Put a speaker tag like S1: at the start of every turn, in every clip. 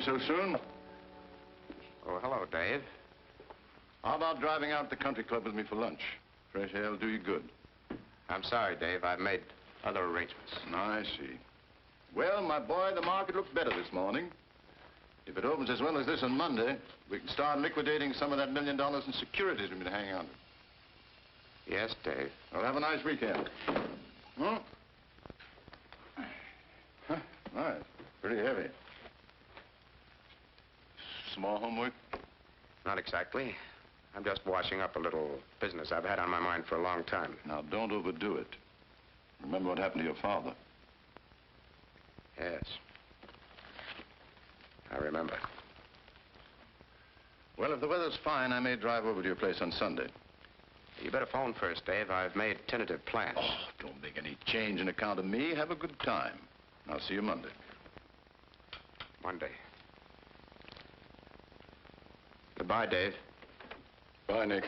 S1: evening so soon.
S2: Oh, hello, Dave.
S1: How about driving out to the country club with me for lunch? Fresh air will do you good.
S2: I'm sorry, Dave. I've made other arrangements.
S1: I see. Well, my boy, the market looks better this morning. If it opens as well as this on Monday, we can start liquidating some of that $1 million in securities we've been hanging on to.
S2: Yes, Dave.
S1: Well, have a nice weekend. Hmm? Huh, nice. Pretty heavy. Small homework?
S2: Not exactly. I'm just washing up a little business I've had on my mind for a long time.
S1: Now, don't overdo it. Remember what happened to your father.
S2: Yes. I remember.
S1: Well, if the weather's fine, I may drive over to your place on Sunday.
S2: You better phone first, Dave. I've made tentative plans.
S1: Oh, don't make any change in account of me. Have a good time. I'll see you Monday.
S2: Monday. Goodbye, Dave.
S1: Bye, Nick.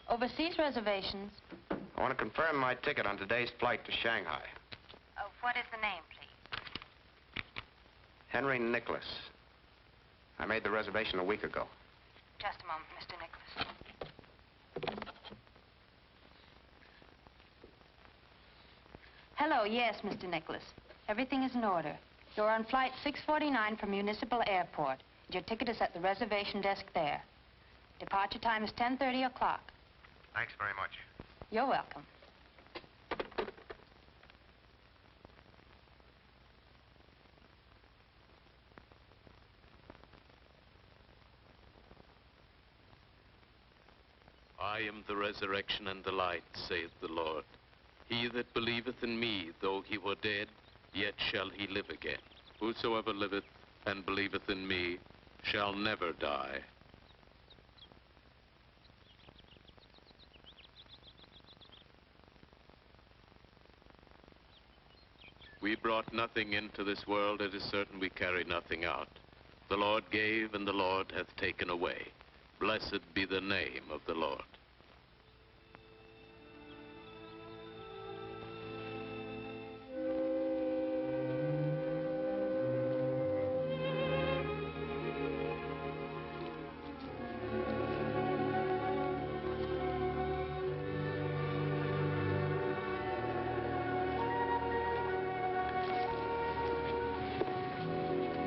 S3: Overseas reservations.
S2: I want to confirm my ticket on today's flight to Shanghai.
S3: What is the name, please?
S2: Henry Nicholas. I made the reservation a week ago.
S3: Just a moment, Mr. Nicholas. Hello, yes, Mr. Nicholas. Everything is in order. You're on flight 649 from Municipal Airport. Your ticket is at the reservation desk there. Departure time is 10:30 o'clock.
S2: Thanks very much.
S3: You're welcome.
S4: I am the resurrection and the light, saith the Lord. He that believeth in me, though he were dead, yet shall he live again. Whosoever liveth and believeth in me shall never die. We brought nothing into this world, it is certain we carry nothing out. The Lord gave, and the Lord hath taken away. Blessed be the name of the Lord.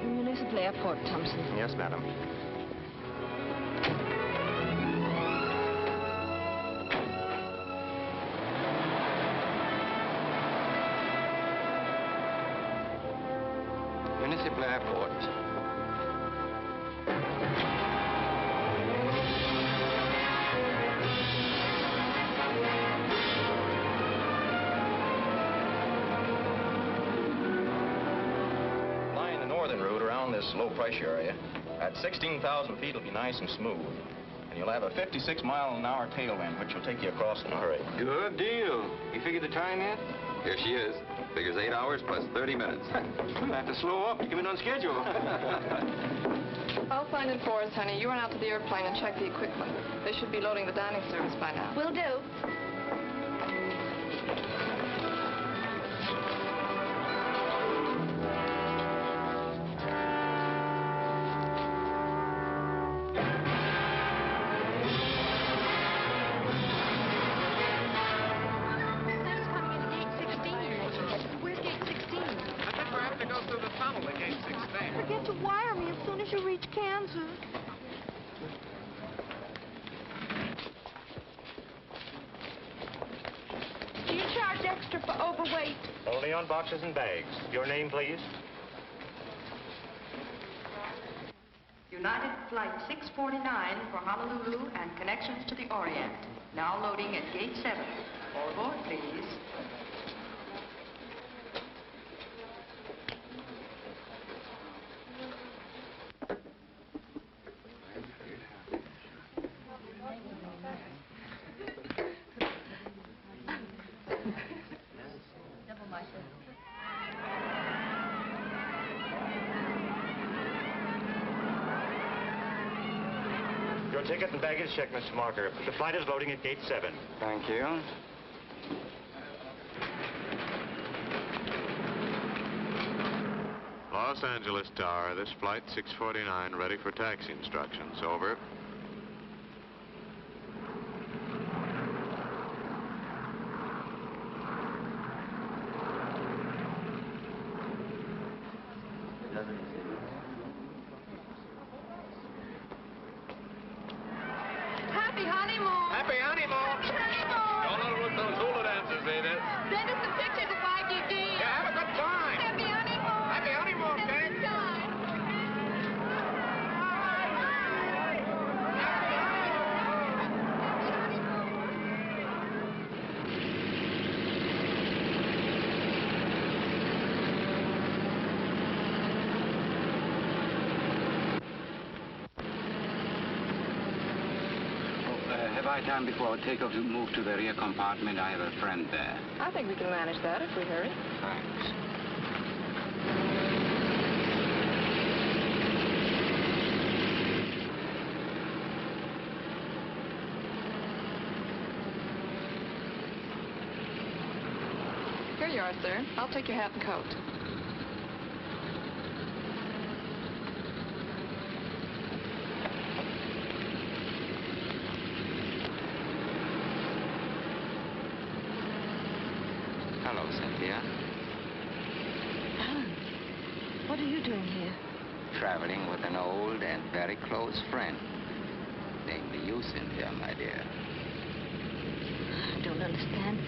S3: Municipal Airport, Thompson.
S2: Yes, madam. Municipal Airport.
S5: Flying the northern route around this low pressure area. At 16,000 feet, it'll be nice and smooth. And you'll have a 56-mile-an-hour tailwind, which will take you across in a hurry.
S2: Good deal. You figured the time yet?
S6: Here she is. Figures 8 hours plus 30 minutes.
S2: We'll have to slow up to come in on schedule.
S7: I'll find in Forest, honey. You run out to the airplane and check the equipment. They should be loading the dining service by now.
S3: Will do.
S8: Forget to wire me as soon as you reach Kansas. Do you charge extra for overweight?
S9: Only on boxes and bags. Your name, please?
S10: United Flight 649 for Honolulu and connections to the Orient. Now loading at Gate 7. All aboard, please.
S9: Your ticket and baggage check, Mr. Marker. The flight is loading at gate 7.
S2: Thank you.
S4: Los Angeles Tower, this flight 649, ready for taxi instructions. Over.
S7: Happy honeymoon!
S4: Happy honeymoon!
S7: Honeymoon!
S4: Don't overlook those hula dancers, Edith.
S7: Send us some pictures of YGD.
S4: Yeah, have a good time.
S7: Happy honeymoon!
S4: Happy honeymoon,
S7: Have a
S4: kid.
S7: good time.
S2: Have I time before takeoff to move to the rear compartment? I have a friend there.
S7: I think we can manage that if we hurry.
S2: Thanks.
S7: Here you are, sir. I'll take your hat and coat.
S2: Hello, Cynthia.
S8: Alan, what are you doing here?
S2: Traveling with an old and very close friend. Namely you, Cynthia, my dear.
S8: I don't understand.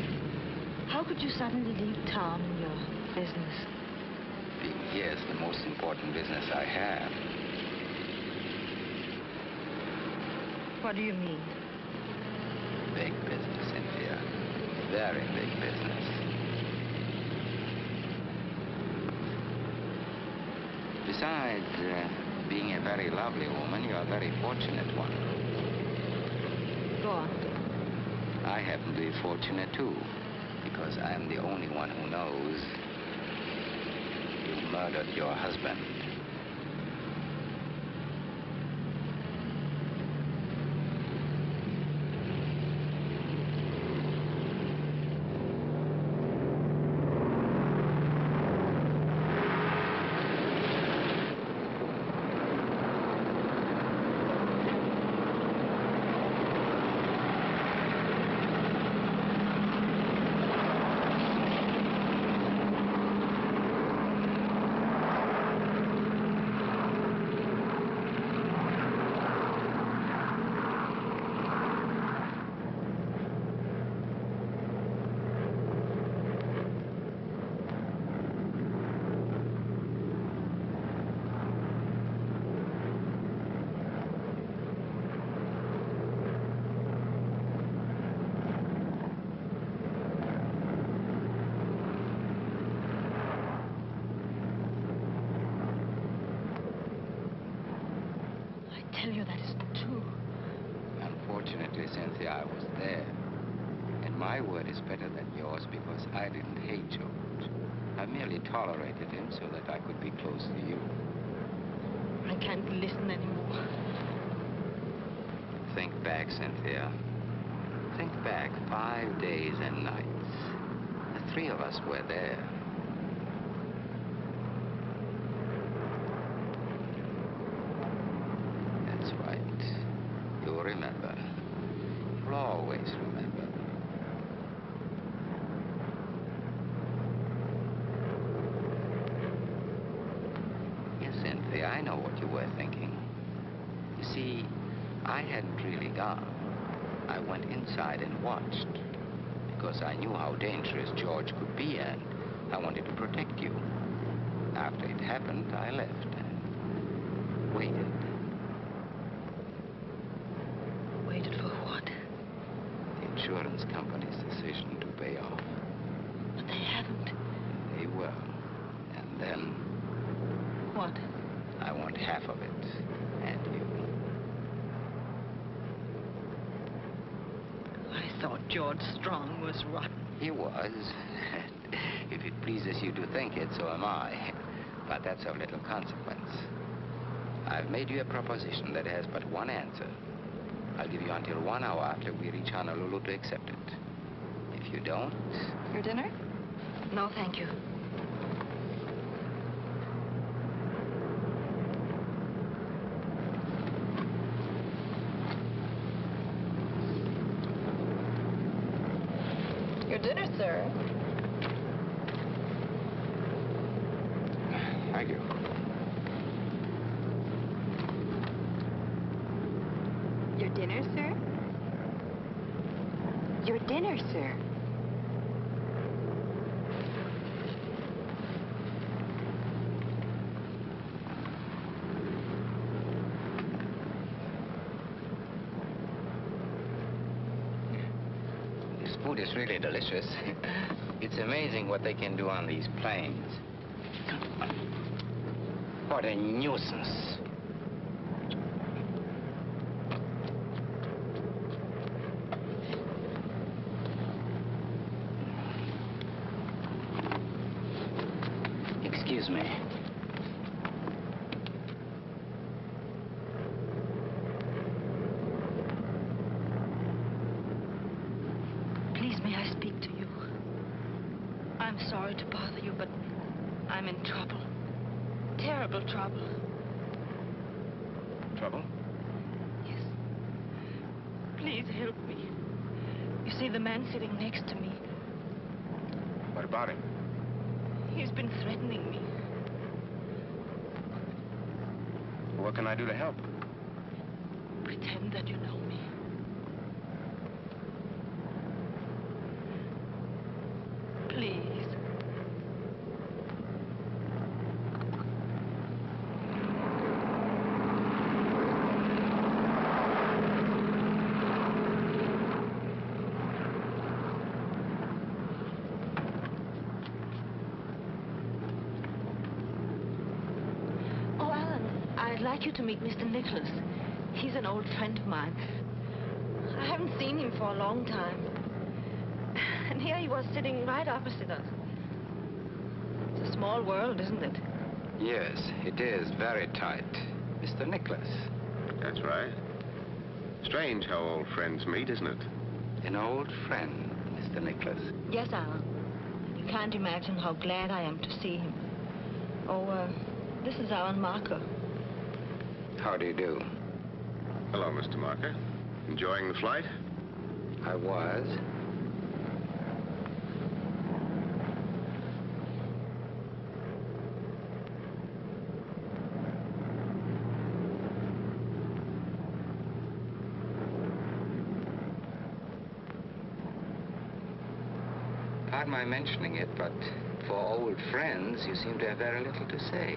S8: How could you suddenly leave town and your business?
S2: Being here is the most important business I have.
S8: What do you mean?
S2: Big business, Cynthia. Very big business. Besides being a very lovely woman, you're a very fortunate one.
S8: Go on.
S2: I happen to be fortunate, too, because I'm the only one who knows you murdered your husband.
S8: I tell you that isn't true.
S2: Unfortunately, Cynthia, I was there. And my word is better than yours because I didn't hate George. I merely tolerated him so that I could be close to you.
S8: I can't listen anymore.
S2: Think back, Cynthia. Think back 5 days and nights. The three of us were there. That's right. You'll remember. You'll always remember. Yes, Cynthia, I know what you were thinking. You see, I hadn't really gone. I went inside and watched. Because I knew how dangerous George could be, and I wanted to protect you. After it happened, I left and waited.
S8: Waited for what?
S2: The insurance company's decision to pay off.
S8: But they haven't.
S2: They will. And then
S8: What?
S2: I want half of it. And you.
S8: I thought George Strong was rotten.
S2: He was. If it pleases you to think it, so am I. But that's of little consequence. I've made you a proposition that has but one answer. I'll give you until 1 hour after we reach Honolulu to accept it. If you don't...
S7: Your dinner?
S8: No, thank you.
S7: Your dinner, sir.
S2: Thank you.
S3: Your dinner, sir? Your dinner, sir.
S2: This food is really delicious. It's amazing what they can do on these planes. What a nuisance. Excuse me.
S8: Please, may I speak to you? I'm sorry to bother you, but I'm in trouble. Terrible trouble.
S5: Trouble?
S8: Yes. Please help me. You see, the man sitting next to me,
S5: What about him?
S8: he's been threatening me.
S5: What can I do to help?
S8: Pretend that you know me. Please. Oh, Alan, I'd like you to meet Mr. Nicholas. He's an old friend of mine. I haven't seen him for a long time. And here he was sitting right opposite us. It's a small world, isn't it?
S2: Yes, it is very tight. Mr. Nicholas.
S11: That's right. Strange how old friends meet, isn't it?
S2: An old friend, Mr. Nicholas.
S8: Yes, Alan. You can't imagine how glad I am to see him. Oh, this is Alan Marker.
S2: How do you do?
S11: Hello, Mr. Marker. Enjoying the flight?
S2: I was. Pardon my mentioning it, but for old friends, you seem to have very little to say.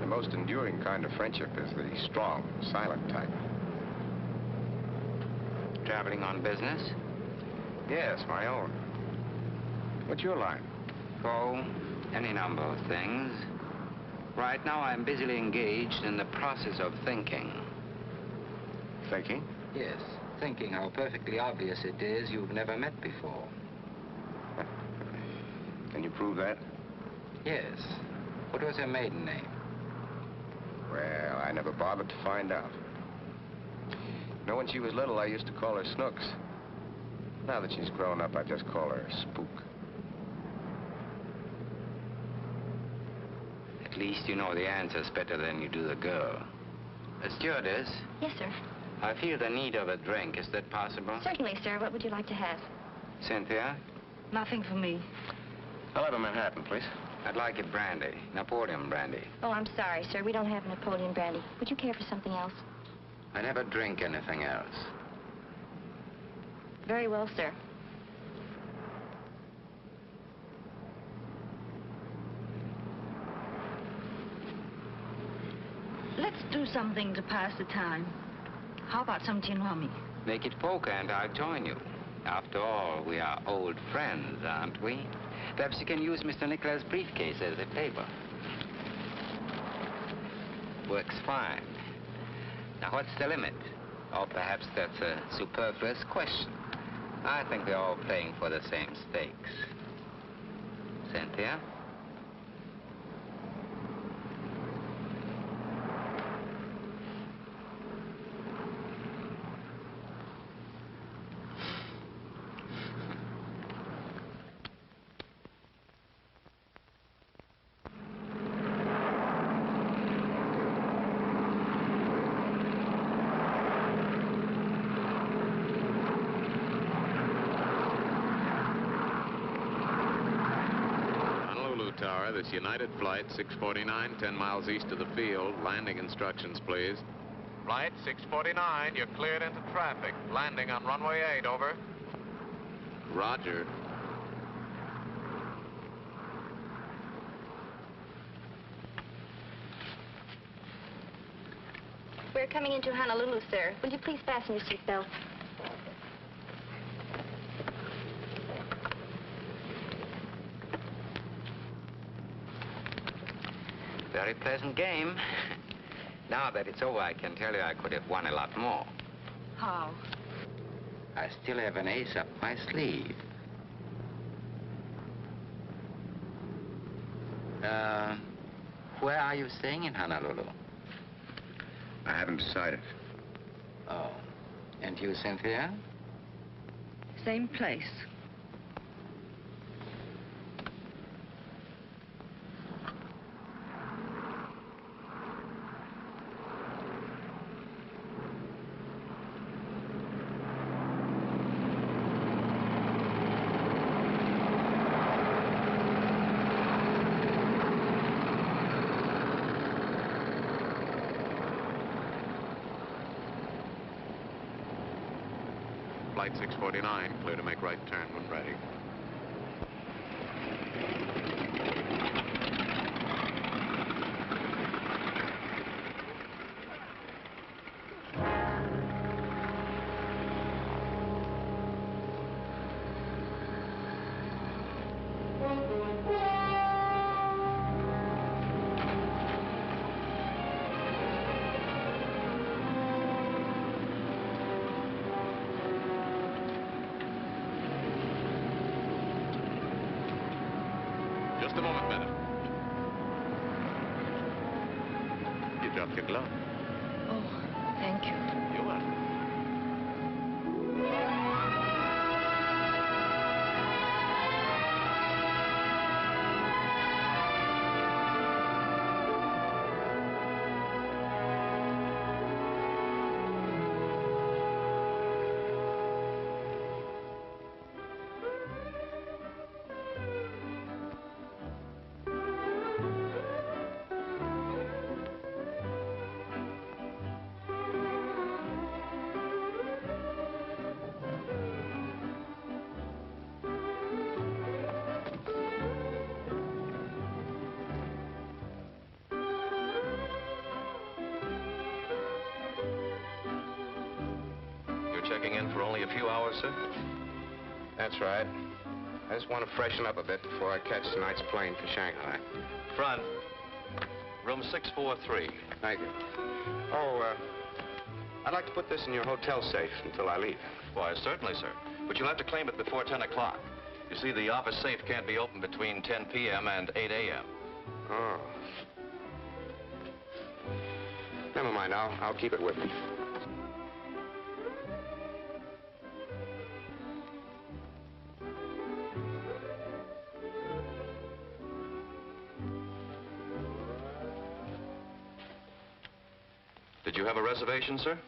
S5: The most enduring kind of friendship is the strong, silent type.
S2: Traveling on business?
S5: Yes, my own. What's your line?
S2: Oh, any number of things. Right now, I'm busily engaged in the process of thinking.
S5: Thinking?
S2: Yes, thinking how perfectly obvious it is you've never met before.
S5: Can you prove that?
S2: Yes. What was her maiden name?
S5: Well, I never bothered to find out. You know, when she was little, I used to call her Snooks. Now that she's grown up, I just call her Spook.
S2: At least you know the answers better than you do the girl. Stewardess,
S3: Yes, sir.
S2: I feel the need of a drink. Is that possible?
S3: Certainly, sir. What would you like to have?
S2: Cynthia,
S8: Nothing for me.
S5: I'll have a Manhattan, please.
S2: I'd like it brandy. Napoleon brandy.
S3: Oh, I'm sorry, sir. We don't have Napoleon brandy. Would you care for something else?
S2: I never drink anything else.
S3: Very well, sir.
S8: Let's do something to pass the time. How about some gin rummy?
S2: Make it poker and I'll join you. After all, we are old friends, aren't we? Perhaps you can use Mr. Nicholas' briefcase as a table. Works fine. Now, what's the limit? Or perhaps that's a superfluous question. I think we're all playing for the same stakes. Cynthia?
S4: Tower. This United Flight 649, 10 miles east of the field. Landing instructions, please. Flight 649, you're cleared into traffic. Landing on runway 8, over. Roger.
S12: We're coming into Honolulu, sir. Will you please fasten your seatbelt?
S2: Very pleasant game. Now that it's over, I can tell you I could have won a lot more.
S8: How?
S2: I still have an ace up my sleeve. Where are you staying in Honolulu?
S5: I haven't decided.
S2: Oh. And you, Cynthia?
S8: Same place.
S4: Flight 649, clear to make right turn when ready. Just a moment, madam. You dropped your glove.
S8: Oh, thank you.
S4: You're welcome.
S5: Checking in for only a few hours, sir? That's right. I just want to freshen up a bit before I catch tonight's plane for Shanghai.
S6: Front. Room 643.
S5: Thank you. Oh, I'd like to put this in your hotel safe until I leave.
S6: Why, certainly, sir. But you'll have to claim it before 10 o'clock. You see, the office safe can't be opened between 10 p.m. and 8 a.m.
S5: Oh. Never mind. I'll keep it with me.
S6: Did you have a reservation, sir?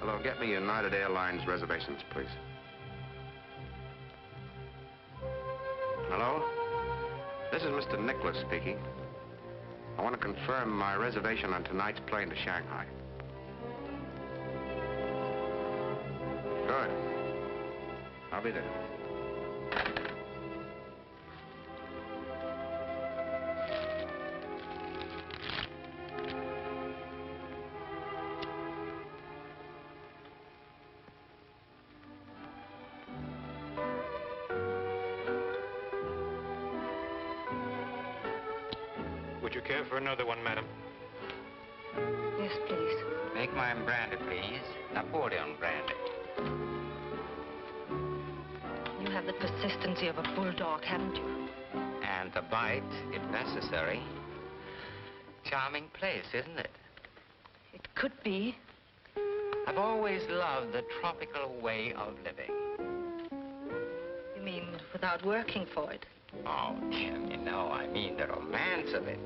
S11: Hello, get me United Airlines reservations, please. Hello? This is Mr. Nicholas speaking. I want to confirm my reservation on tonight's plane to Shanghai. Good. I'll be there.
S9: Would you care for another one, madam?
S8: Yes, please.
S2: Make mine brandy, please. Napoleon brandy.
S8: You have the persistency of a bulldog, haven't you?
S2: And the bite, if necessary. Charming place, isn't it?
S8: It could be.
S2: I've always loved the tropical way of living.
S8: You mean without working for it?
S2: Oh, Jimmy, no, I mean the romance of it.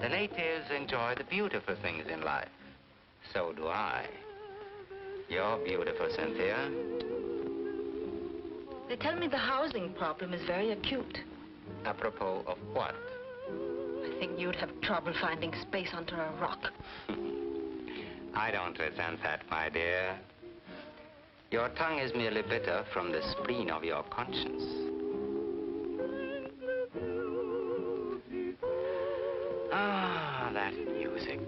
S2: The natives enjoy the beautiful things in life. So do I. You're beautiful, Cynthia.
S8: They tell me the housing problem is very acute.
S2: Apropos of what?
S8: I think you'd have trouble finding space under a rock.
S2: I don't resent that, my dear. Your tongue is merely bitter from the spleen of your conscience. Ah, that music.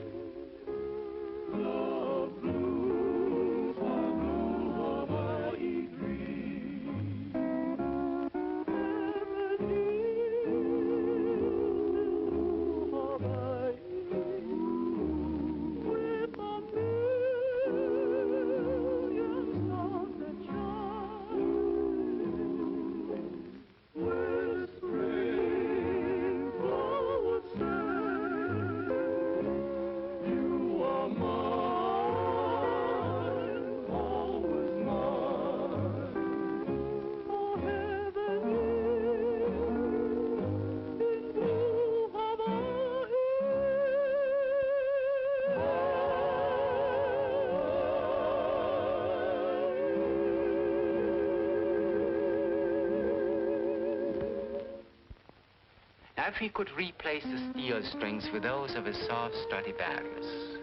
S2: If he could replace the steel strings with those of his soft Stradivarius,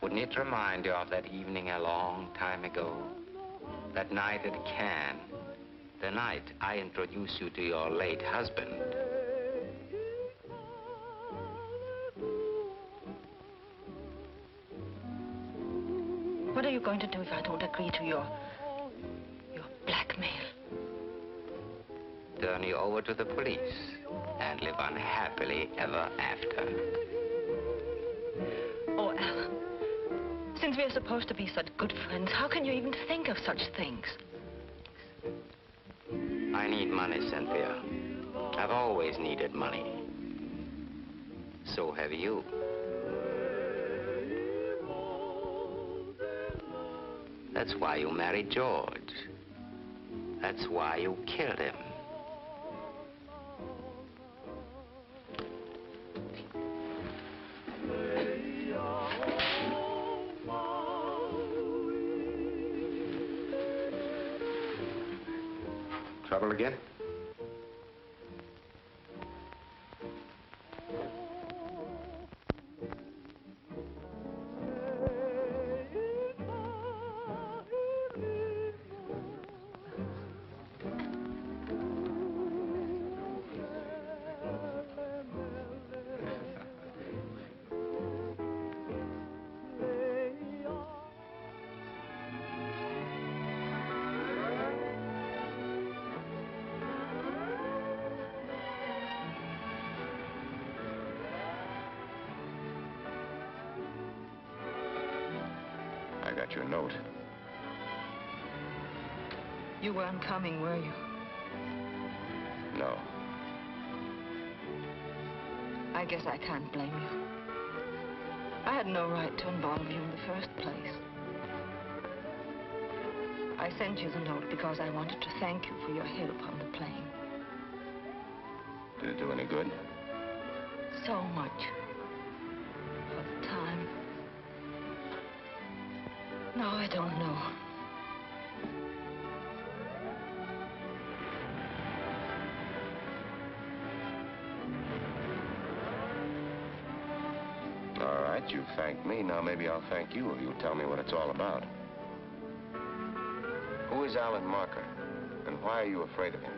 S2: wouldn't it remind you of that evening a long time ago? That night at Cannes, the night I introduced you to your late husband.
S8: What are you going to do if I don't agree to your blackmail?
S2: Turn you over to the police and live unhappily ever after.
S8: Oh, Alan, since we are supposed to be such good friends, how can you even think of such things?
S2: I need money, Cynthia. I've always needed money. So have you. That's why you married George. That's why you killed him.
S11: Trouble again?
S5: I got your note.
S8: You weren't coming, were you?
S5: No.
S8: I guess I can't blame you. I had no right to involve you in the first place. I sent you the note because I wanted to thank you for your help on the plane.
S5: Did it do any good?
S8: So much. For the time. No, I don't know.
S5: All right, you thanked me. Now maybe I'll thank you if you'll tell me what it's all about. Who is Alan Marker? And why are you afraid of him?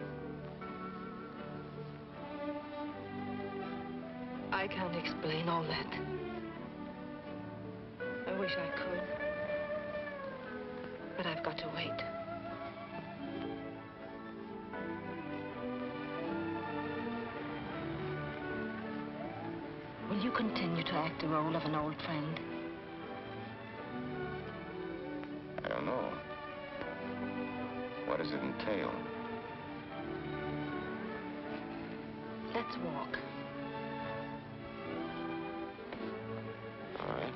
S8: I can't explain all that. I wish I could. But I've got to wait. Will you continue to act the role of an old friend?
S5: I don't know. What does it entail?
S8: Let's walk.
S5: All right.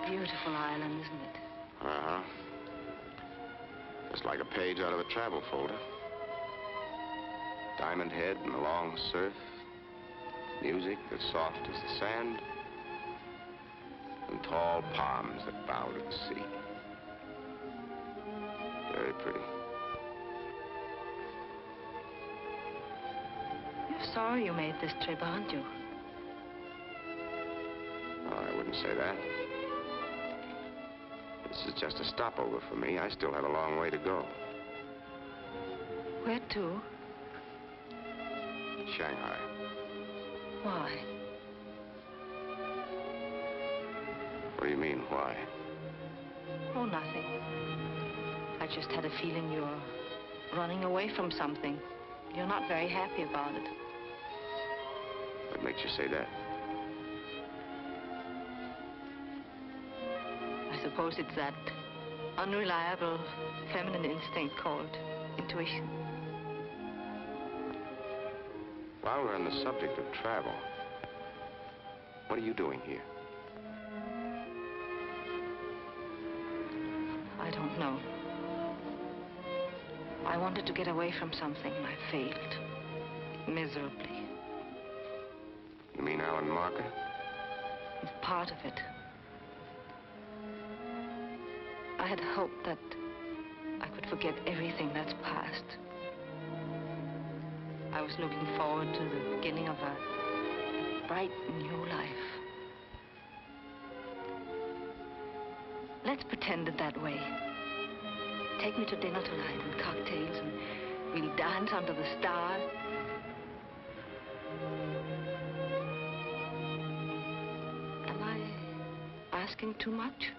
S8: Beautiful island, isn't it?
S11: Uh-huh. Just like a page out of a travel folder. Diamond Head and the long surf. Music as soft as the sand. And tall palms that bow to the sea. Very pretty.
S8: You're sorry you made this trip, aren't you?
S11: Oh, I wouldn't say that. This is just a stopover for me. I still have a long way to go.
S8: Where to?
S11: Shanghai.
S8: Why?
S11: What do you mean, why?
S8: Oh, nothing. I just had a feeling you're running away from something. You're not very happy about it.
S11: What makes you say that?
S8: I suppose it's that unreliable feminine instinct called intuition.
S11: While we're on the subject of travel, what are you doing here?
S8: I don't know. I wanted to get away from something and I failed. Miserably.
S11: You mean Alan Marker?
S8: It's part of it. I had hoped that I could forget everything that's past. I was looking forward to the beginning of a bright new life. Let's pretend it that way. Take me to dinner tonight and cocktails, and we'll dance under the stars. Am I asking too much?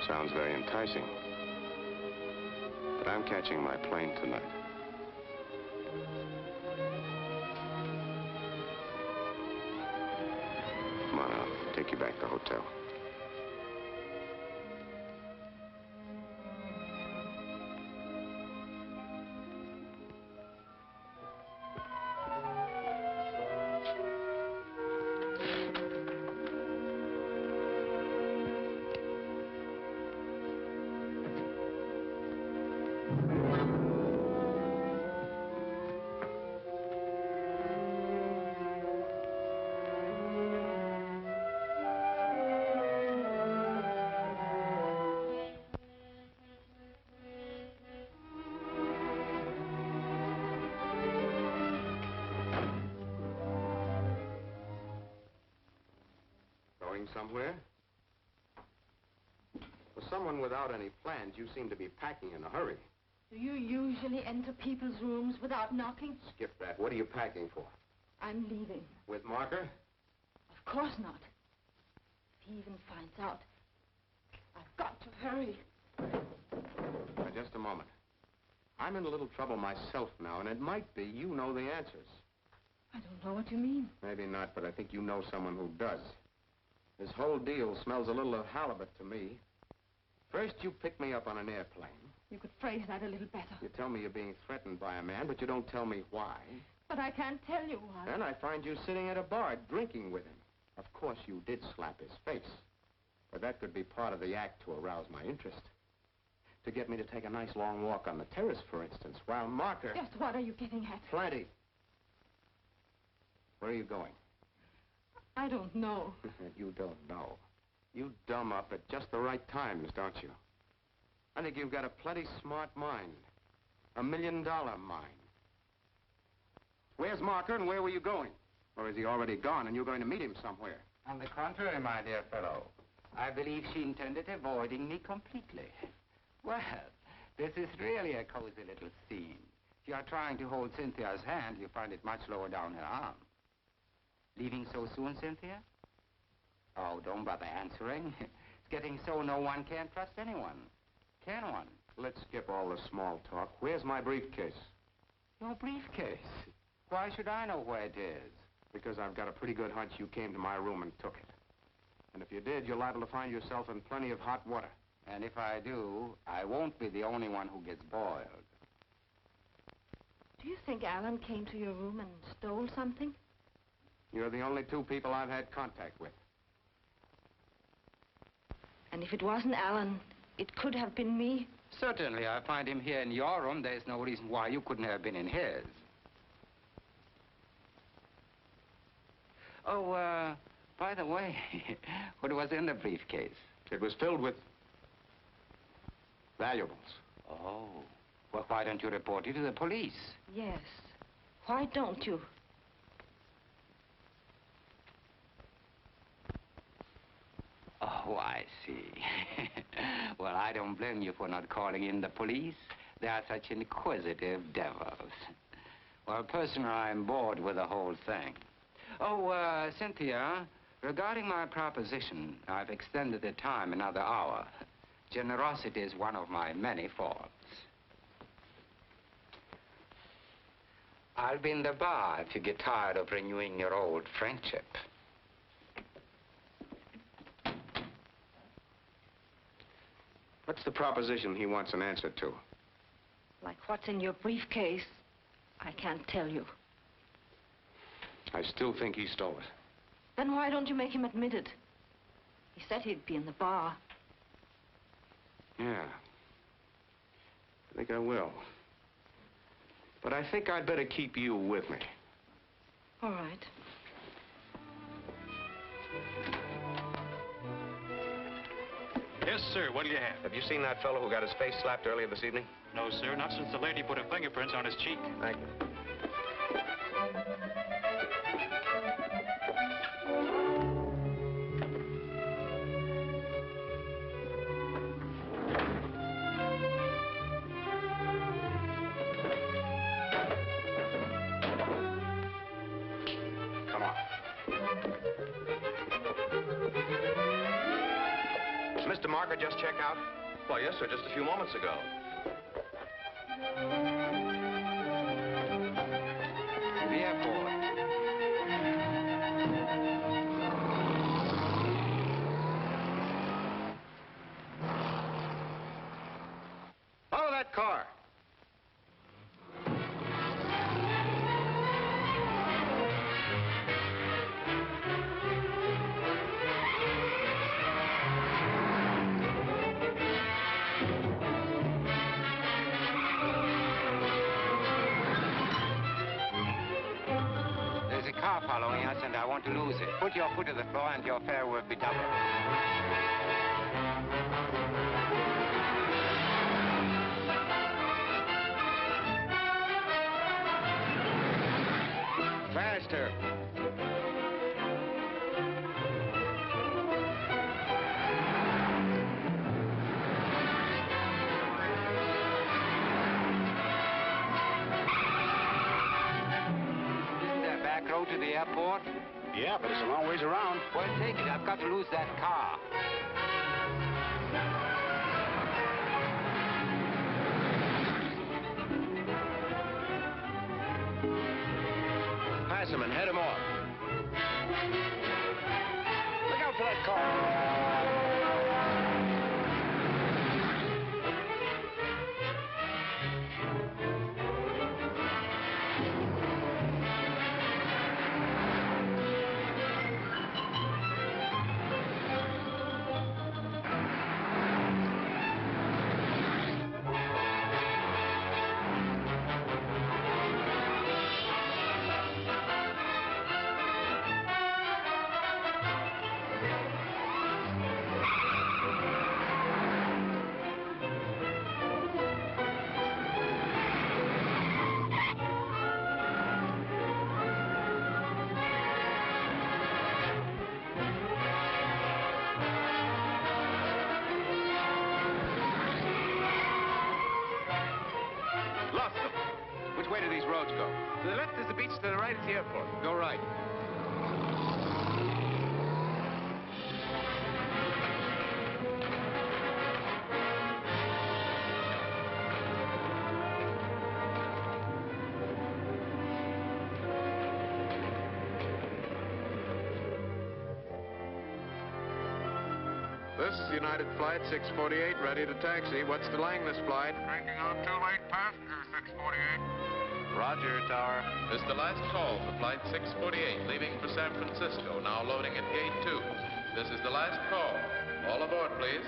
S11: Sounds very enticing. But I'm catching my plane tonight. Come on, I'll take you back to the hotel. going somewhere. For someone without any plans, you seem to be packing in a hurry.
S8: Do you usually enter people's rooms without knocking?
S11: Skip that. What are you packing for?
S8: I'm leaving.
S11: With Marker?
S8: Of course not. If he even finds out, I've got to hurry.
S11: Now, just a moment. I'm in a little trouble myself now, and it might be you know the answers.
S8: I don't know what you mean.
S11: Maybe not, but I think you know someone who does. This whole deal smells a little of halibut to me. First, you pick me up on an airplane.
S8: You could phrase that a little better.
S11: You tell me you're being threatened by a man, but you don't tell me why.
S8: But I can't tell you why.
S11: Then I find you sitting at a bar drinking with him. Of course, you did slap his face. But that could be part of the act to arouse my interest. To get me to take a nice long walk on the terrace, for instance, while Marker...
S8: Just what are you getting at?
S11: Plenty. Where are you going?
S8: I don't know.
S11: You don't know. You dumb up at just the right times, don't you? I think you've got a plenty smart mind. $1 million mind. Where's Marker and where were you going? Or is he already gone and you're going to meet him somewhere?
S2: On the contrary, my dear fellow, I believe she intended avoiding me completely. Well, this is really a cozy little scene. If you are trying to hold Cynthia's hand, you find it much lower down her arm. Leaving so soon, Cynthia? Oh, don't bother answering. It's getting so no one can trust anyone. Can one?
S11: Let's skip all the small talk. Where's my briefcase?
S2: Your briefcase? Why should I know where it is?
S11: Because I've got a pretty good hunch you came to my room and took it. And if you did, you're liable to find yourself in plenty of hot water.
S2: And if I do, I won't be the only one who gets boiled.
S8: Do you think Alan came to your room and stole something?
S11: You're the only two people I've had contact with.
S8: And if it wasn't Alan, it could have been me?
S2: Certainly, I find him here in your room. There's no reason why you couldn't have been in his. Oh, by the way, what was in the briefcase?
S11: It was filled with valuables.
S2: Oh, well, why don't you report it to the police?
S8: Yes. Why don't you?
S2: Oh, I see. Well, I don't blame you for not calling in the police. They are such inquisitive devils. Well, personally, I'm bored with the whole thing. Oh, Cynthia, regarding my proposition, I've extended the time another hour. Generosity is one of my many faults. I'll be in the bar if you get tired of renewing your old friendship.
S11: What's the proposition he wants an answer to?
S8: Like what's in your briefcase, I can't tell you.
S11: I still think he stole it.
S8: Then why don't you make him admit it? He said he'd be in the bar.
S11: Yeah. I think I will. But I think I'd better keep you with me.
S8: All right.
S9: Yes, sir. What do you have?
S5: Have you seen that fellow who got his face slapped earlier this evening?
S9: No, sir. Not since the lady put her fingerprints on his cheek.
S5: Thank you.
S11: Come on.
S5: Did Mr. Marker just check out?
S6: Why, yes, sir, just a few moments ago.
S2: The airport.
S11: Follow that car.
S2: There's a car following us, and I want to lose it. Put your foot to the floor, and your fare will be doubled.
S11: Faster.
S2: the airport?
S11: Yeah, but it's a long ways around.
S2: Well, take it. I've got to lose that car.
S5: Pass him and head him off. Look out for that car.
S2: To the left is the beach, to the right is the airport. Go right.
S1: This is United Flight 648, ready to taxi. What's delaying this flight?
S13: Taking out 2 late passengers, 648.
S1: Roger, Tower.
S4: This is the last call for Flight 648, leaving for San Francisco, now loading at Gate 2. This is the last call. All aboard, please.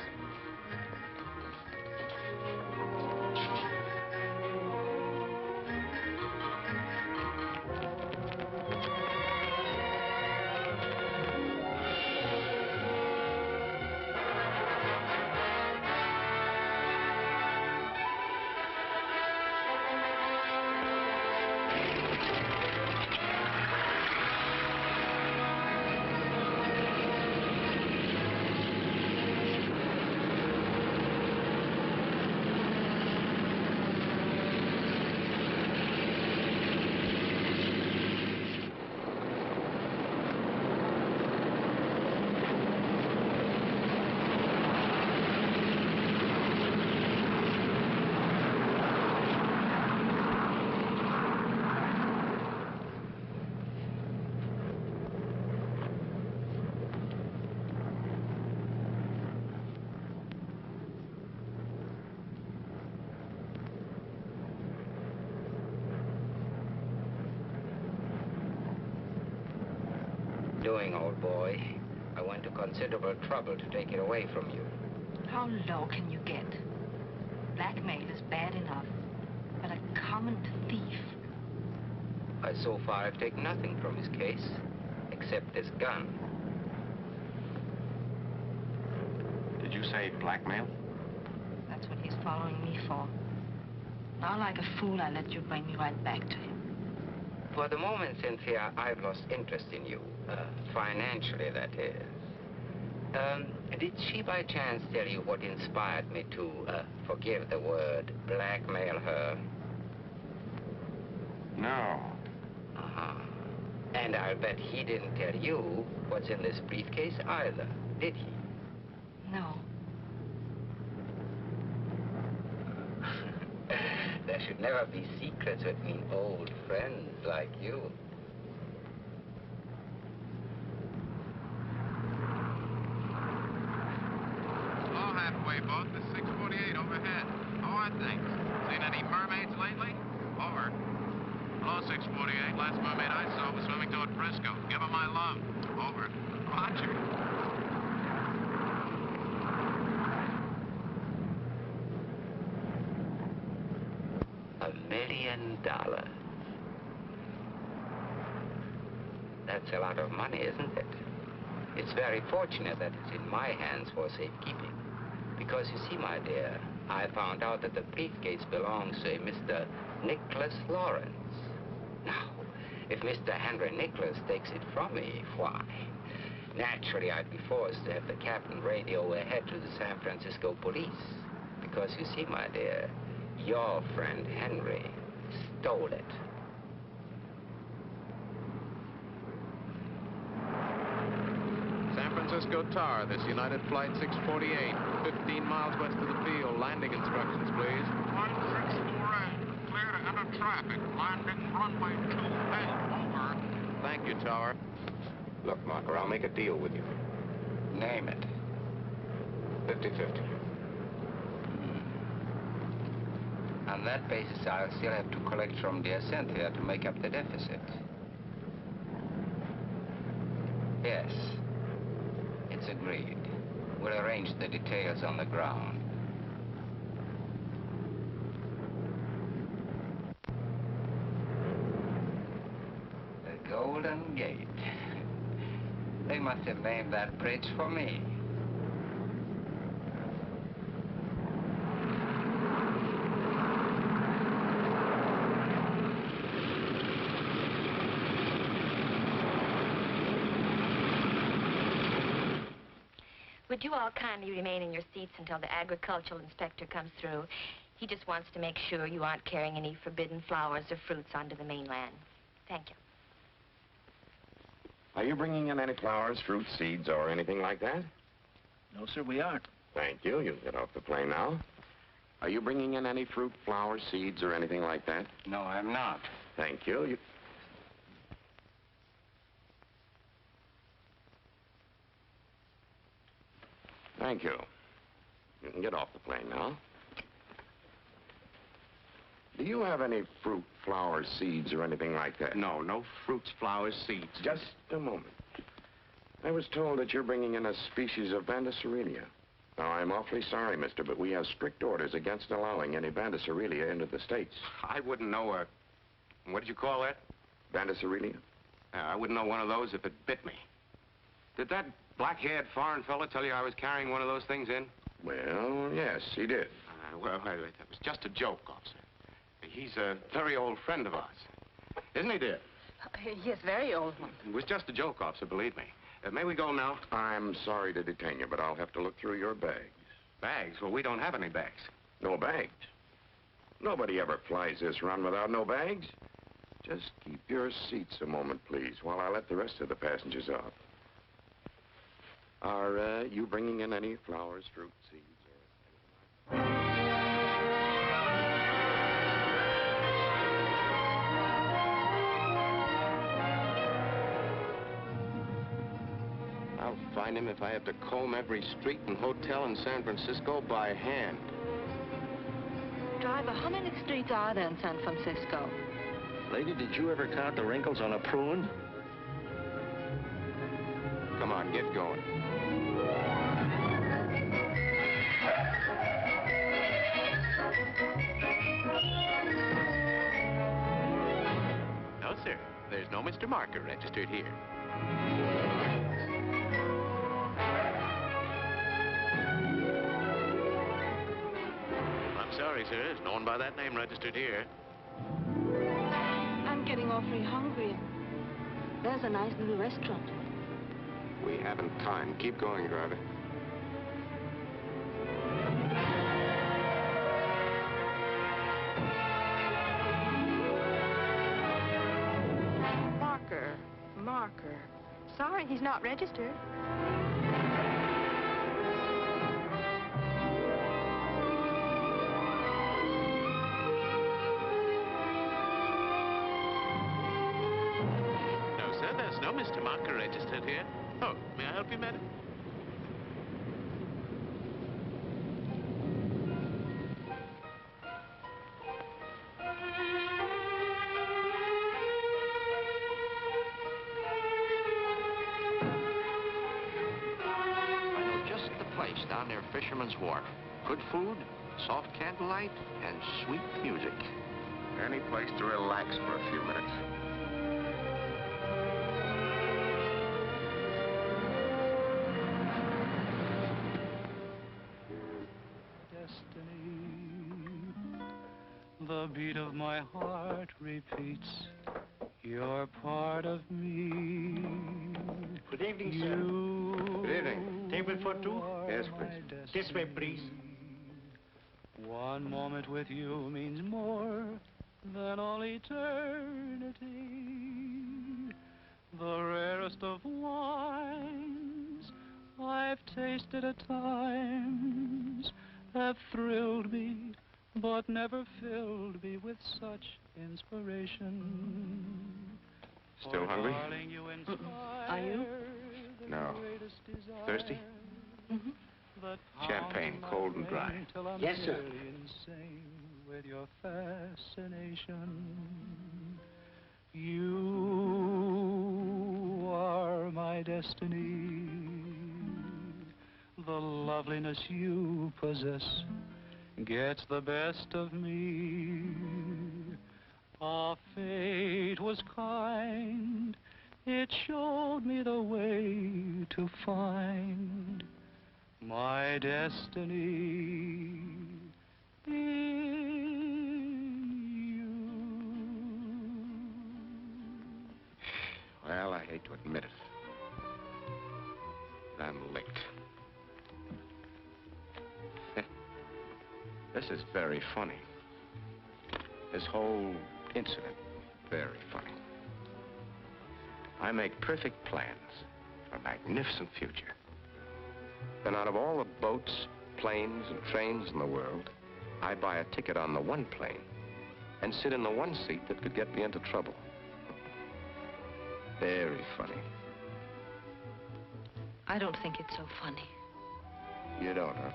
S2: Doing, old boy. I went to considerable trouble to take it away from you.
S8: How low can you get? Blackmail is bad enough, but a common thief.
S2: So far, I've taken nothing from his case, except this gun.
S5: Did you say blackmail?
S8: That's what he's following me for. Now, like a fool, I let you bring me right back to him.
S2: For the moment, Cynthia, I've lost interest in you. Financially, that is. Did she by chance tell you what inspired me to, forgive the word, blackmail her?
S5: No.
S2: Uh-huh. And I'll bet he didn't tell you what's in this briefcase either, did he?
S8: No.
S2: There should never be secrets between old friends like you.
S13: All halfway boat, the 648 overhead. How are things? Seen any mermaids lately? Over. Hello, 648. Last mermaid I saw was swimming toward Frisco. Give her my love. Over. Roger.
S2: $1 million. That's a lot of money, isn't it? It's very fortunate that it's in my hands for safekeeping. Because you see, my dear, I found out that the briefcase belongs to a Mr. Nicholas Lawrence. Now, if Mr. Henry Nicholas takes it from me, why, naturally I'd be forced to have the captain radio ahead to the San Francisco police. Because you see, my dear, your friend Henry stole it.
S4: Francisco Tower, this United Flight 648, 15 miles west of the field. Landing instructions, please.
S13: 164A, clear to enter traffic. Landing runway 28, over.
S4: Thank you, Tower.
S11: Look, Marker, I'll make a deal with you.
S2: Name it.
S11: 50-50.
S2: On that basis, I'll still have to collect from dear Cynthia to make up the deficit. Yes. It's agreed. We'll arrange the details on the ground. The Golden Gate. They must have named that bridge for me.
S12: Would you all kindly remain in your seats until the agricultural inspector comes through? He just wants to make sure you aren't carrying any forbidden flowers or fruits onto the mainland. Thank you.
S11: Are you bringing in any flowers, fruit, seeds, or anything like that?
S14: No, sir, we aren't.
S11: Thank you. You can get off the plane now. Are you bringing in any fruit, flowers, seeds, or anything like that?
S2: No, I'm not.
S11: Thank you. Thank you. You can get off the plane now. Do you have any fruit, flowers, seeds, or anything like that?
S15: No, no fruits, flowers, seeds.
S11: Just a moment. I was told that you're bringing in a species of Bandacerelia. Now, I'm awfully sorry, mister, but we have strict orders against allowing any Bandacerelia into the States.
S15: I wouldn't know a... What did you call that?
S11: Bandacerelia?
S15: I wouldn't know one of those if it bit me. Did that black-haired foreign fella tell you I was carrying one of those things in?
S11: Well, yes, he did.
S15: Well, that was just a joke, officer. He's a very old friend of ours. Isn't he, dear?
S8: Yes, very old one.
S15: It was just a joke, officer, believe me. May we go now?
S11: I'm sorry to detain you, but I'll have to look through your bags.
S15: Bags? Well, we don't have any bags.
S11: No bags? Nobody ever flies this run without no bags. Just keep your seats a moment, please, while I let the rest of the passengers off. Are you bringing in any flowers, fruit, seeds, or anything like that?
S15: I'll find him if I have to comb every street and hotel in San Francisco by hand.
S8: Driver, how many streets are there in San Francisco?
S14: Lady, did you ever count the wrinkles on a prune?
S15: Come on, get going.
S4: No, sir. There's no Mr. Marker registered here. I'm sorry, sir. There's no one by that name registered here.
S8: I'm getting awfully hungry. There's a nice little restaurant.
S15: We haven't time. Keep going, driver.
S10: Marker. Sorry, he's not registered.
S4: No, sir, there's no Mr. Marker registered here. Oh, may I help you, madam?
S6: Down near Fisherman's Wharf. Good food, soft candlelight, and sweet music.
S15: Any place to relax for a few minutes.
S16: Destiny, the beat of my heart repeats. You're part of me.
S9: Good evening, sir.
S15: Good evening.
S9: Table for two?
S15: Yes, please.
S9: This way, please.
S16: One moment with you means more than all eternity. The rarest of wines, I've tasted at times have thrilled me, but never filled me with such inspiration.
S15: Still hungry?
S8: Are you?
S15: No. Thirsty?
S8: Mm-hmm.
S15: Champagne, cold and dry.
S16: Yes, sir. Insane with your fascination. You are my destiny. The loveliness you possess gets the best of me. Our fate was kind. It showed me the way to find my destiny in you.
S15: Well, I hate to admit it. I'm licked. This is very funny. This whole incident, very funny. I make perfect plans for a magnificent future. Then out of all the boats, planes, and trains in the world, I buy a ticket on the one plane and sit in the one seat that could get me into trouble. Very funny.
S8: I don't think it's so funny.
S15: You don't, huh?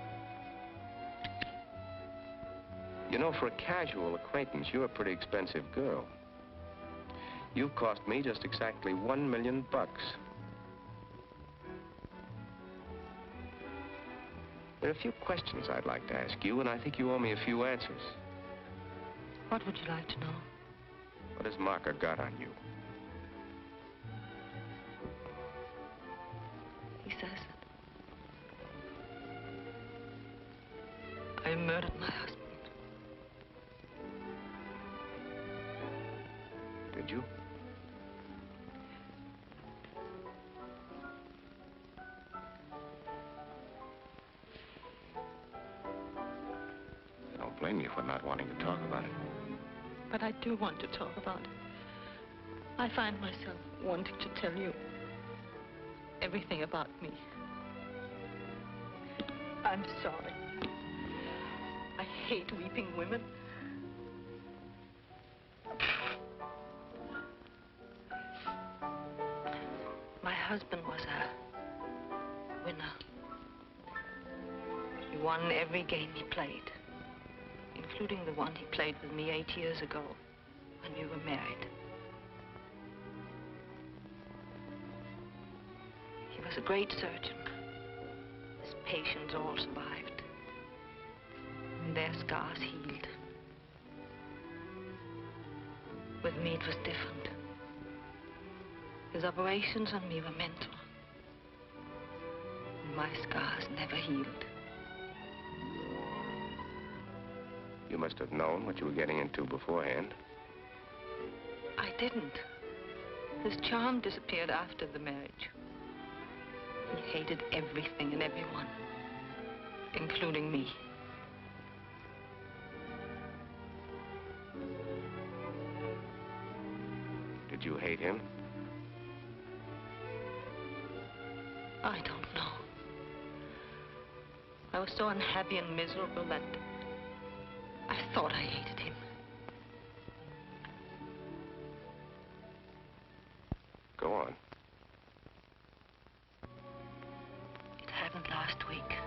S15: You know, for a casual acquaintance, you're a pretty expensive girl. You cost me just exactly $1 million. There are a few questions I'd like to ask you, and I think you owe me a few answers.
S8: What would you like to know?
S15: What has Marker got on you?
S8: He says that I murdered my husband.
S15: Did you? I don't blame you for not wanting to talk about it.
S8: But I do want to talk about it. I find myself wanting to tell you everything about me. I'm sorry. I hate weeping women. My husband was a winner. He won every game he played, including the one he played with me 8 years ago when we were married. He was a great surgeon. His patients all survived, and their scars healed. With me, it was different. His operations on me were mental. My scars never healed.
S15: You must have known what you were getting into beforehand.
S8: I didn't. His charm disappeared after the marriage. He hated everything and everyone, including me.
S15: Did you hate him?
S8: I don't know. I was so unhappy and miserable that I thought I hated him.
S15: Go on.
S8: It happened last week.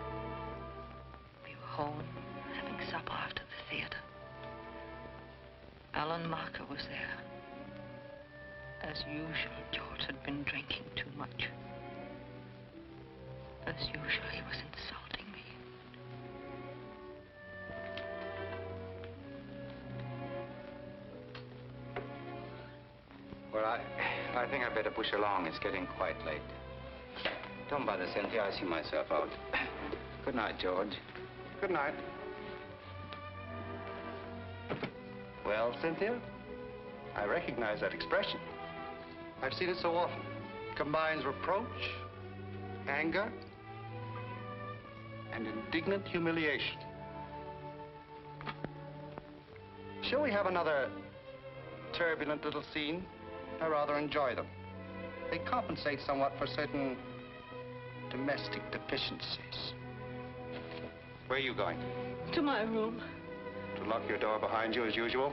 S8: We were home, having supper after the theater. Alan Marker was there. As usual, George had been drinking too much. As usual, he was insulting me.
S17: Well, I think I'd better push along. It's getting quite late. Don't bother, Cynthia. I see myself out. Good night, George.
S11: Good night. Well, Cynthia, I recognize that expression. I've seen it so often. It combines reproach, anger, and indignant humiliation. Shall we have another turbulent little scene? I rather enjoy them. They compensate somewhat for certain domestic deficiencies.
S5: Where are you going?
S8: To my room.
S5: To lock your door behind you as usual?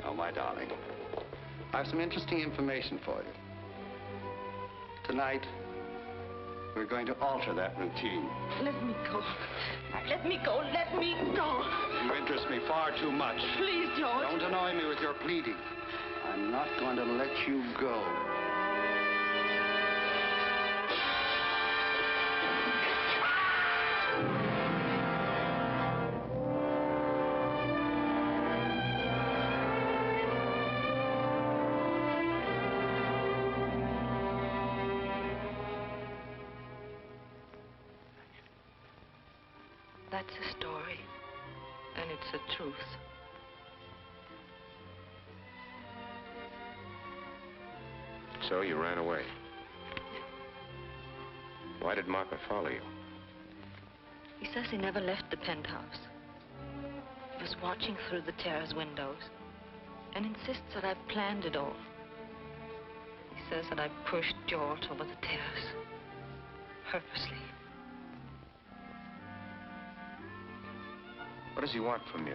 S11: No, my darling. I have some interesting information for you. Tonight, we're going to alter that routine.
S8: Let me go. Let me go. Let me go.
S11: You interest me far too much.
S8: Please, George.
S11: Don't annoy me with your pleading. I'm not going to let you go.
S8: That's a story, and it's the truth.
S5: So you ran away. Why did Marco follow you?
S8: He says he never left the penthouse. He was watching through the terrace windows and insists that I planned it all. He says that I pushed George over the terrace, purposely.
S5: What does he want from you?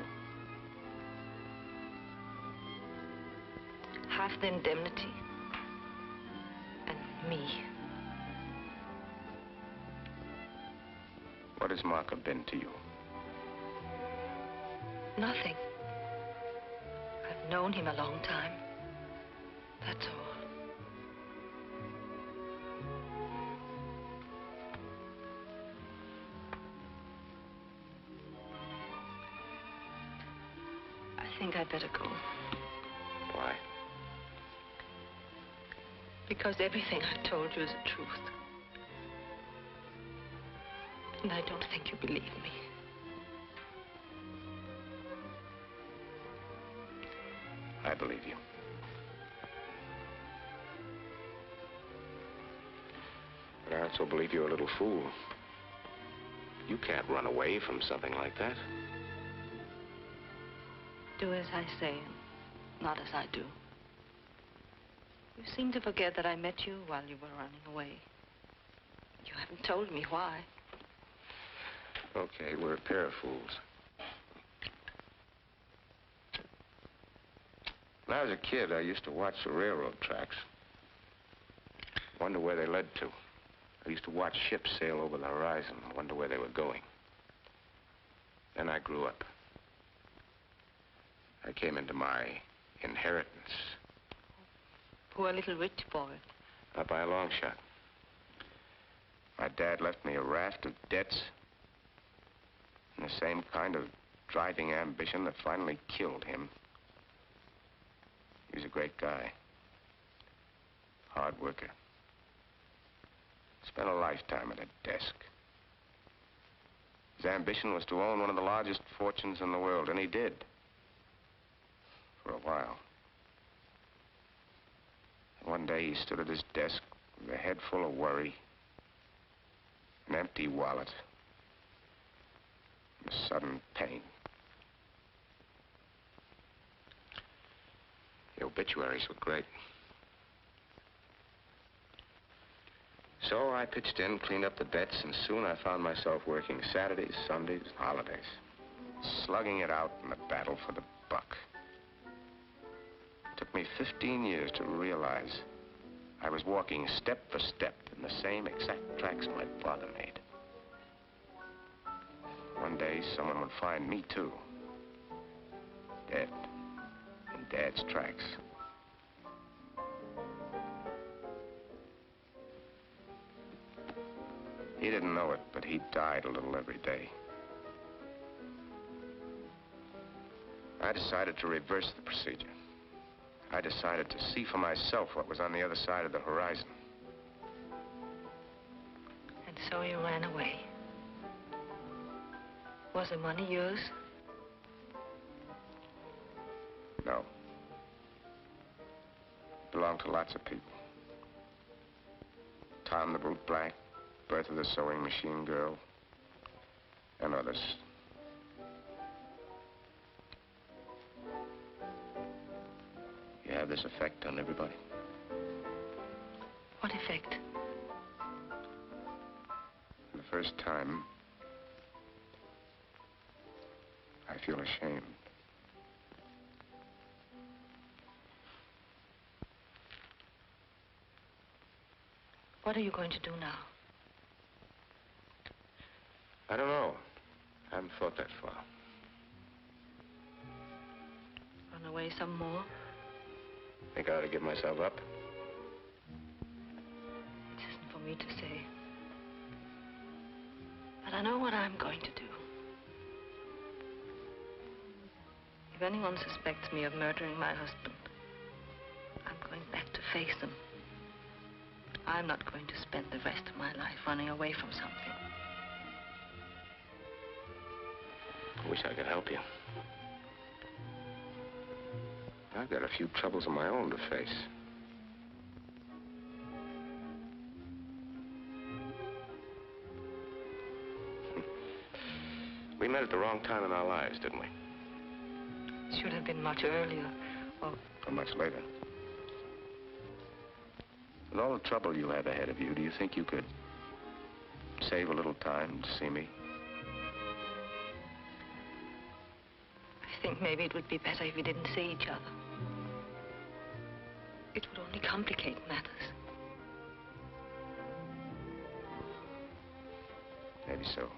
S8: Half the indemnity. And me.
S5: What has Marco been to you?
S8: Nothing. I've known him a long time. That's all. I think I'd better go.
S5: Why?
S8: Because everything I've told you is the truth. And I don't think you believe me.
S5: I believe you. But I also believe you're a little fool. You can't run away from something like that.
S8: Do as I say, and not as I do. You seem to forget that I met you while you were running away. You haven't told me why.
S5: Okay, we're a pair of fools. When I was a kid, I used to watch the railroad tracks. Wonder where they led to. I used to watch ships sail over the horizon, wonder where they were going. Then I grew up. I came into my inheritance.
S8: Poor little rich boy.
S5: Not by a long shot. My dad left me a raft of debts and the same kind of driving ambition that finally killed him. He was a great guy. Hard worker. Spent a lifetime at a desk. His ambition was to own one of the largest fortunes in the world, and he did. For a while. One day he stood at his desk with a head full of worry, an empty wallet, and a sudden pain. The obituaries were great. So I pitched in, cleaned up the bets, and soon I found myself working Saturdays, Sundays, holidays, slugging it out in the battle for the buck. It took me 15 years to realize I was walking step for step in the same exact tracks my father made. One day, someone would find me, too. Dead. In Dad's tracks. He didn't know it, but he died a little every day. I decided to reverse the procedure. I decided to see for myself what was on the other side of the horizon.
S8: And so you ran away. Was the money yours?
S5: No. Belonged to lots of people. Tom the Boot Black, Bertha the Sewing Machine Girl, and others. You have this effect on everybody?
S8: What effect?
S5: first time, I feel ashamed.
S8: What are you going to do now?
S5: I don't know. I haven't thought that far.
S8: Run away some more?
S5: Think I ought to give myself up?
S8: It isn't for me to say. But I know what I'm going to do. If anyone suspects me of murdering my husband, I'm going back to face them. I'm not going to spend the rest of my life running away from something.
S5: I wish I could help you. I've got a few troubles of my own to face. We met at the wrong time in our lives, didn't we?
S8: It should have been much earlier, or
S5: much later. With all the trouble you have ahead of you, do you think you could save a little time to see me?
S8: I think maybe it would be better if we didn't see each other. It would only complicate matters.
S5: Maybe so.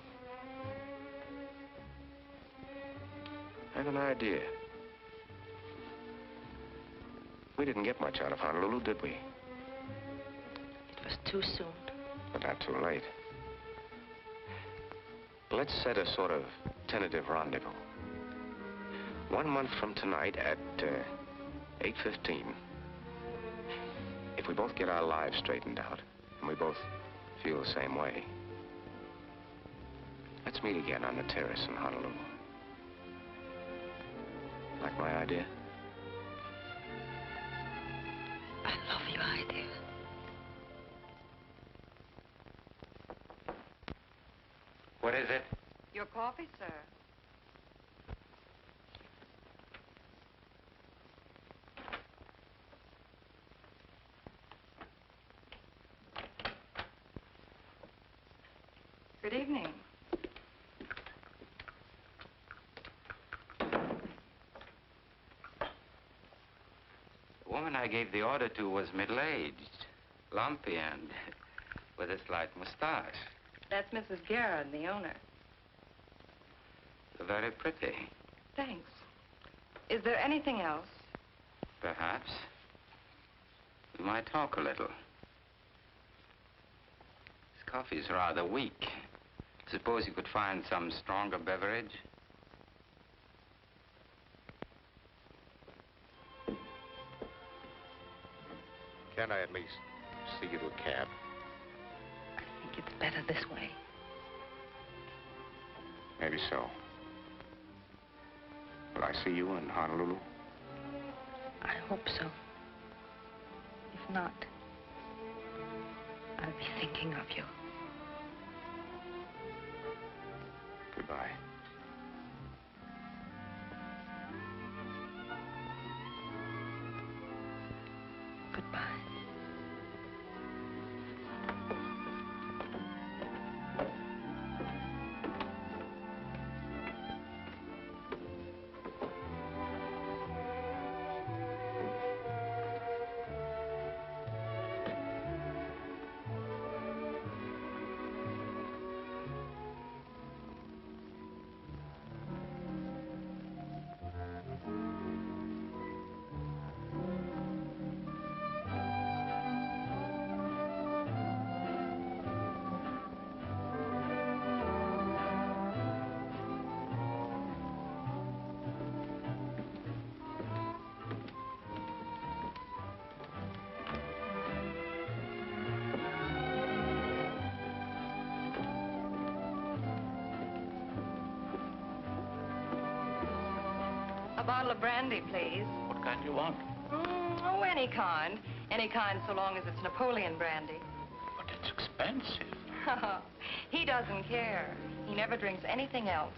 S5: I have an idea. We didn't get much out of Honolulu, did we?
S8: It was too soon.
S5: But not too late. Let's set a sort of tentative rendezvous. 1 month from tonight at 8:15. If we both get our lives straightened out, and we both feel the same way, let's meet again on the terrace in Honolulu. Like my idea?
S8: I love your idea.
S17: What is it?
S10: Your coffee, sir. Good evening.
S17: The woman I gave the order to was middle-aged, lumpy, and with a slight mustache.
S10: That's Mrs. Garrett, the owner.
S17: Very pretty.
S10: Thanks. Is there anything else?
S17: Perhaps. We might talk a little. This coffee's rather weak. Suppose you could find some stronger beverage?
S5: Can't I at least see you to a cab?
S8: I think it's better this way.
S5: Maybe so. Will I see you in Honolulu?
S8: I hope so. If not, I'll be thinking of you.
S5: Goodbye.
S8: Goodbye.
S10: A bottle of brandy, please.
S14: What kind do you want?
S10: Oh, any kind. Any kind so long as it's Napoleon brandy.
S14: But it's expensive.
S10: He doesn't care. He never drinks anything else.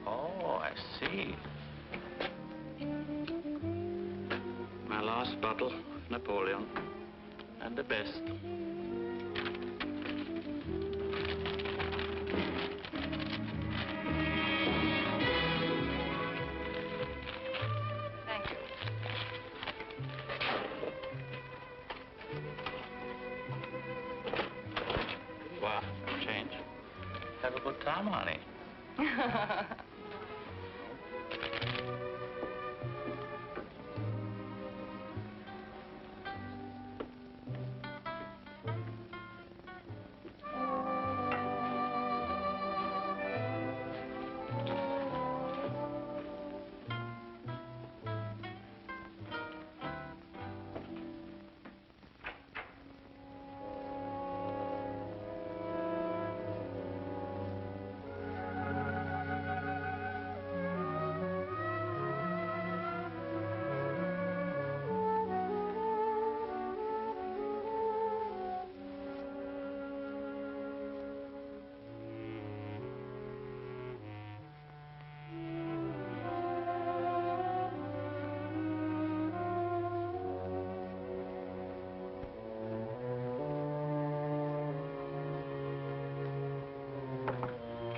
S14: Oh, I see. My last bottle, Napoleon. And the best.
S17: Come, honey.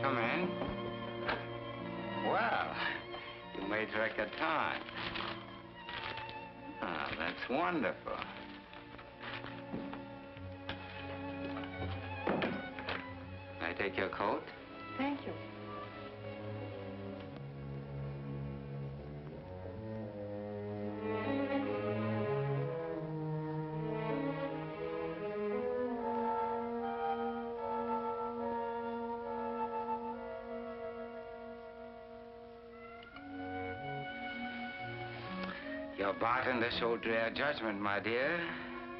S17: Come in. Well, you made record time. Ah, that's wonderful. May I take your coat?
S10: Thank you.
S17: Your bartender showed rare judgment, my dear.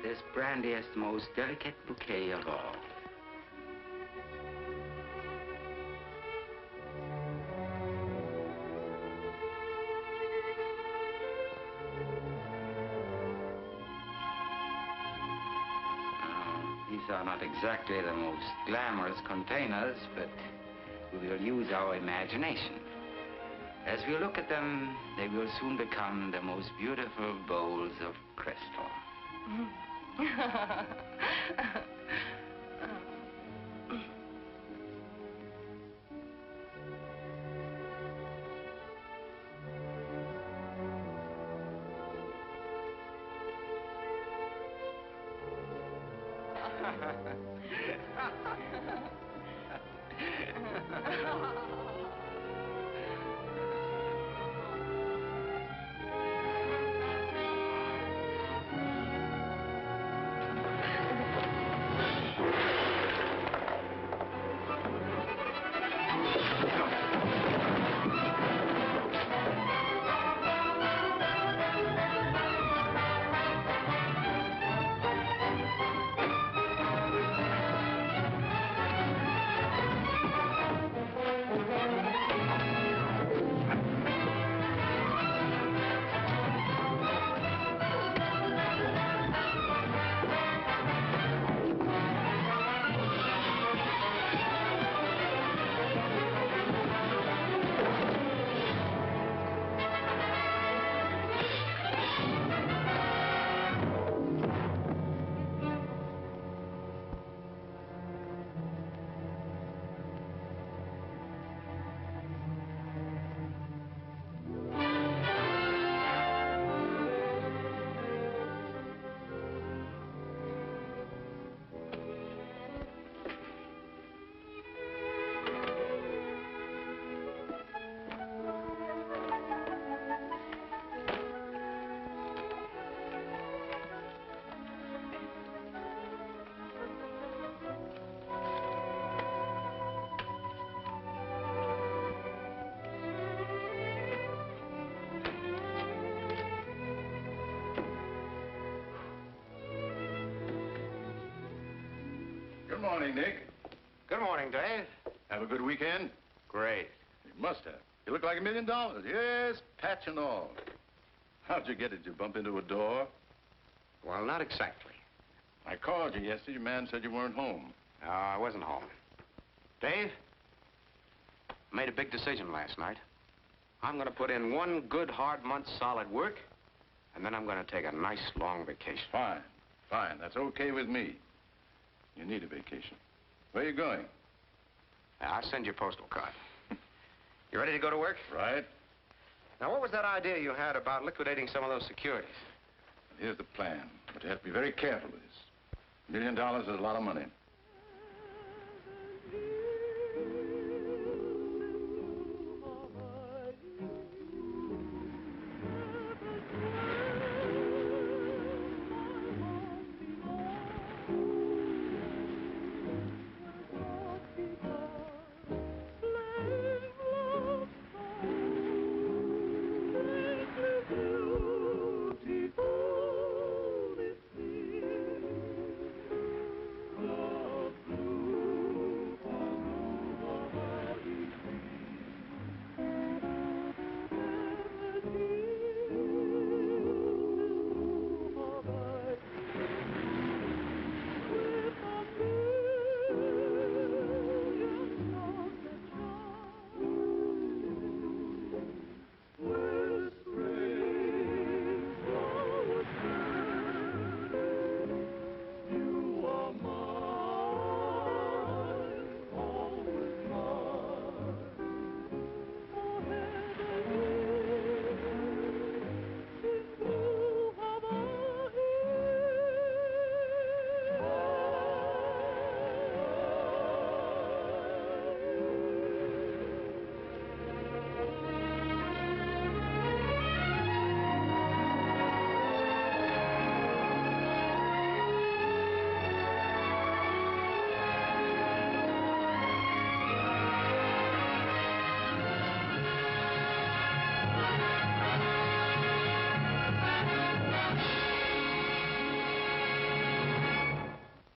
S17: This brandy is the most delicate bouquet of all. Now, these are not exactly the most glamorous containers, but we will use our imagination. As we look at them, they will soon become the most beautiful bowls of crystal.
S1: Good morning, Nick.
S11: Good morning, Dave.
S1: Have a good weekend?
S11: Great.
S1: You must have. You look like $1 million. Yes, patch and all. How'd you get it? Did you bump into a door?
S11: Well, not exactly.
S1: I called you yesterday. Your man said you weren't home.
S11: No, I wasn't home. Dave, made a big decision last night. I'm going to put in one good, hard month's solid work, and then I'm going to take a nice, long vacation.
S1: Fine. Fine. That's okay with me. You need a vacation. Where are you going?
S11: I'll send you a postal card. You ready to go to work?
S1: Right.
S11: Now, what was that idea you had about liquidating some of those securities?
S1: Here's the plan. But you have to be very careful with this. $1 million is a lot of money.